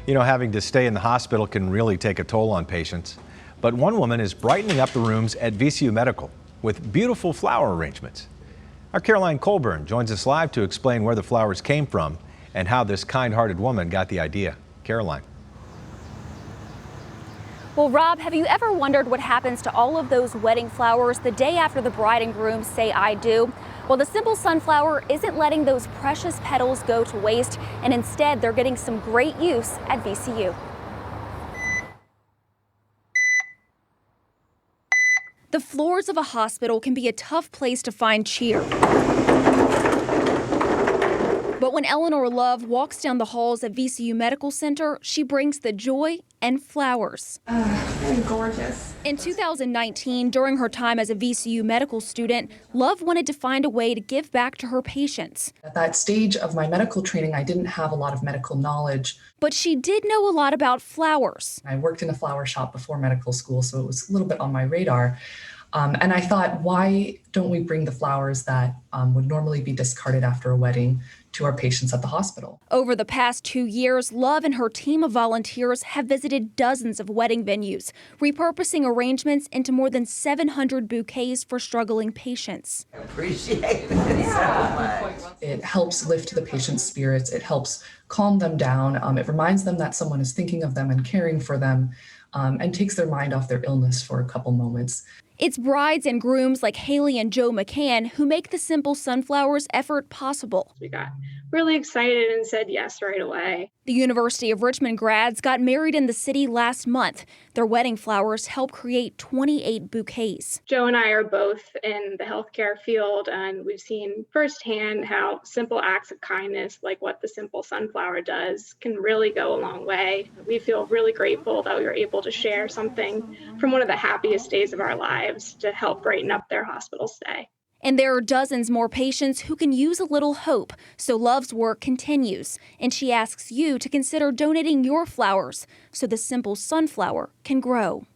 You know, having to stay in the hospital can really take a toll on patients. But one woman is brightening up the rooms at VCU Medical with beautiful flower arrangements. Our Caroline Colburn joins us live to explain where the flowers came from and how this kind-hearted woman got the idea. Caroline. Well, Rob, have you ever wondered what happens to all of those wedding flowers the day after the bride and groom say "I do"? Well, the simple sunflower isn't letting those precious petals go to waste, and instead they're getting some great use at VCU. The floors of a hospital can be a tough place to find cheer. But when Eleanor Love walks down the halls at VCU Medical Center, she brings the joy and flowers. They're gorgeous. In 2019, during her time as a VCU medical student, Love wanted to find a way to give back to her patients. At that stage of my medical training, I didn't have a lot of medical knowledge. But she did know a lot about flowers. I worked in a flower shop before medical school, so it was a little bit on my radar. And I thought, why don't we bring the flowers that would normally be discarded after a wedding to our patients at the hospital? Over the past 2 years, Love and her team of volunteers have visited dozens of wedding venues, repurposing arrangements into more than 700 bouquets for struggling patients. I appreciate it so much. It helps lift the patient's spirits. It helps calm them down. It reminds them that someone is thinking of them and caring for them, and takes their mind off their illness for a couple moments. It's brides and grooms like Haley and Joe McCann who make the Simple Sunflowers effort possible. We got really excited and said yes right away. The University of Richmond grads got married in the city last month. Their wedding flowers helped create 28 bouquets. Joe and I are both in the healthcare field, and we've seen firsthand how simple acts of kindness, like what the Simple Sunflower does, can really go a long way. We feel really grateful that we were able to share something from one of the happiest days of our lives to help brighten up their hospital stay. And there are dozens more patients who can use a little hope, so Love's work continues. And she asks you to consider donating your flowers so the Simple Sunflower can grow.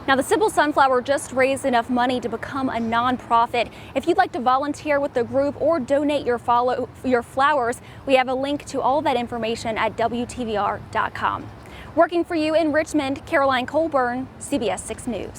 Now, the Simple Sunflower just raised enough money to become a nonprofit. If you'd like to volunteer with the group or donate your flowers, we have a link to all that information at WTVR.com. Working for you in Richmond, Caroline Colburn, CBS 6 News.